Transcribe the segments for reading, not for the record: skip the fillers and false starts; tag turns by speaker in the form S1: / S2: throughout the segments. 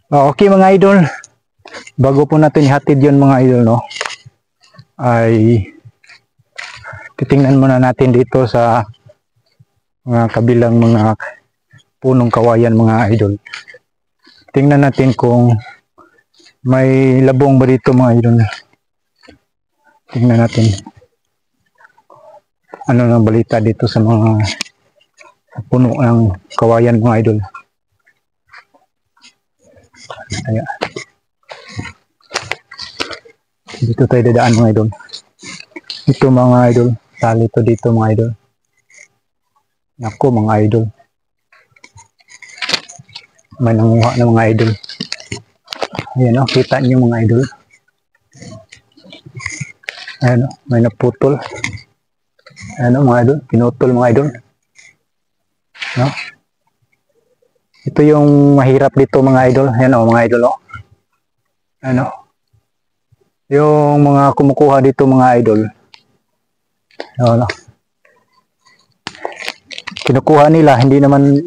S1: Okay mga idol, bago po natin ihatid yun mga idol, no, ay titingnan muna natin dito sa mga kabilang mga punong kawayan mga idol. Tingnan natin kung may labong ba dito mga idol. Tingnan natin ano nang balita dito sa mga puno ng kawayan mga idol. Ayan. Dito tayo dadaan mga idol. Ito mga idol, tali to dito mga idol. Naku mga idol, may nanguha ng mga idol. Ayan o, kita niyo mga idol. Ayan o, may naputol. Ayan o mga idol, pinutol mga idol. No? Ito yung mahirap dito mga idol. Ayan o mga idol o. Ayan o. Yung mga kumukuha dito mga idol. Ayan o. Kinukuha nila, hindi naman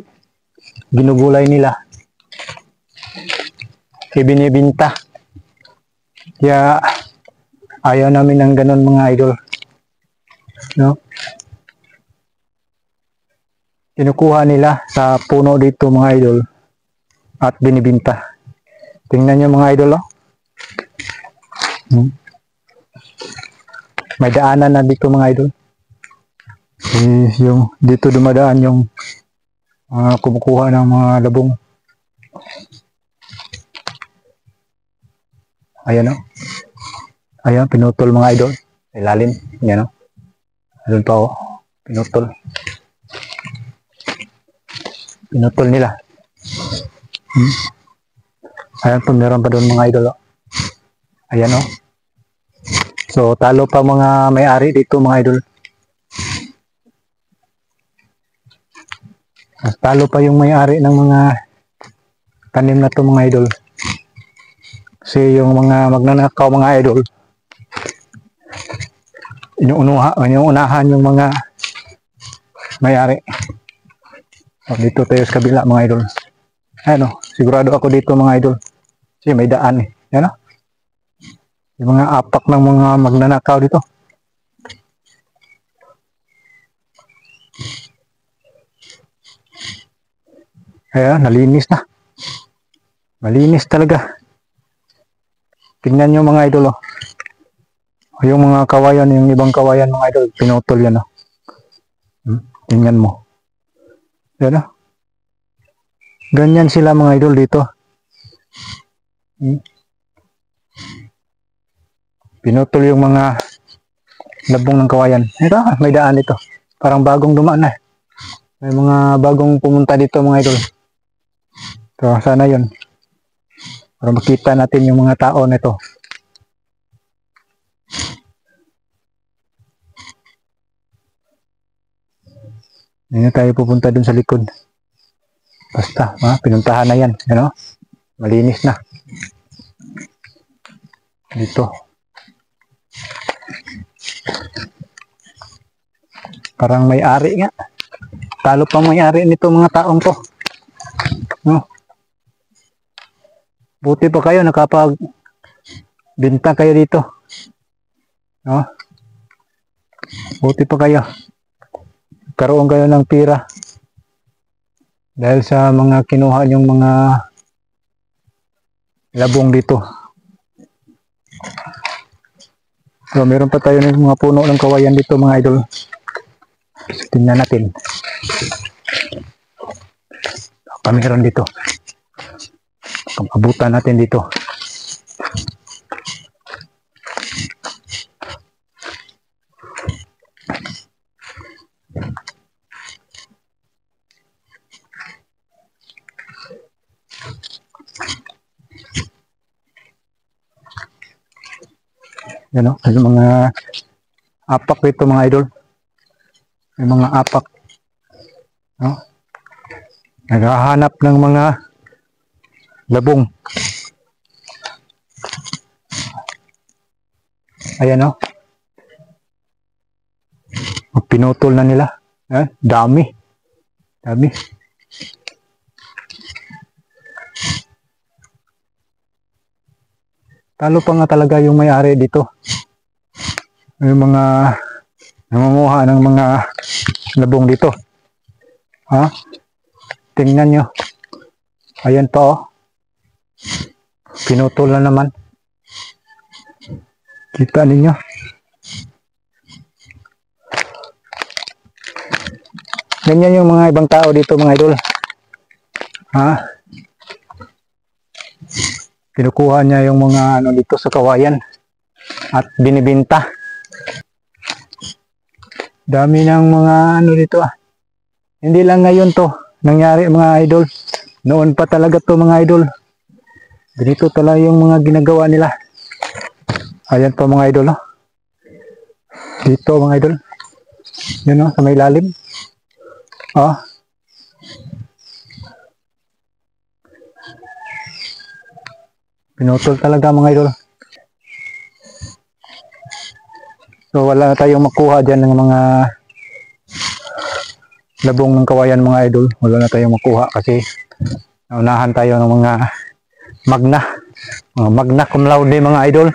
S1: ginugulay nila. Ibinibinta. Kaya ayaw namin ng ganun mga idol. No? Kinukuha nila sa puno dito mga idol at binibinta. Tingnan nyo mga idol oh. May daanan na dito mga idol. Yung dito dumadaan yung kumukuha ng mga labong. Ayan o. Ayan, pinutol mga idol. Ilalim. Ayan o. Doon pa o. Pinutol. Pinutol nila. Ayan po, meron pa doon mga idol o. Ayan o. So, talo pa mga may-ari dito mga idol. Mas talo pa yung may-ari ng mga tanim na to mga idol. Kasi yung mga magnanakaw mga idol, inuunahan yung mga may-ari. So, dito tayo sa kabila mga idol. Ano, sigurado ako dito mga idol. Kasi may daan eh. Yan o. Yung mga apak ng mga magnanakaw dito. Ayan, nalinis na. Malinis talaga. Tingnan nyo mga idol oh. Yung mga kawayan, yung ibang kawayan mga idol, pinutol yan oh. Tingnan mo. Yan oh. Ganyan sila mga idol dito. Pinutol yung mga labong ng kawayan. Ito, may daan dito. Parang bagong dumaan na. May mga bagong pumunta dito mga idol. So, sana yun. Para makita natin yung mga tao na ito. Hindi na tayo pupunta dun sa likod. Basta, pinuntahan na yan. Ano? Malinis na. Dito. Parang may-ari nga. Talo pa may-ari nito mga taong to. No? Buti pa kayo nakapag-binta kayo dito. No? Buti pa kayo. Karoon kayo ng pira. Dahil sa mga kinuha yung mga labong dito. So, meron pa tayo ng mga puno ng kawayan dito mga idol. So, tingnan natin. Meron dito. Abutan natin dito. Yan o, may mga apak dito mga idol. May mga apak. No? Naghahanap ng mga labong. Ayan o. Pinutol na nila. Dami. Dami. Talo pa nga talaga yung may-ari dito. Yung mga nangunguha ng mga labong dito. Ha? Tingnan nyo. Ayan pa oh. Pinutol na naman. Kita ninyo. Ganyan yung mga ibang tao dito mga idol. Ha? Kinukuha niya yung mga ano dito sa kawayan at binibenta. Dami ng mga ano dito ah. Hindi lang ngayon to nangyari mga idol. Noon pa talaga to mga idol. Ganito talaga yung mga ginagawa nila. Ayan po mga idol. Oh. Dito mga idol. Yun oh, sa may lalim. Oh. Pinutol talaga mga idol. So wala na tayong makuha dyan ng mga labong ng kawayan mga idol. Wala na tayong makuha kasi naunahan tayo ng mga magna cum laude mga idol.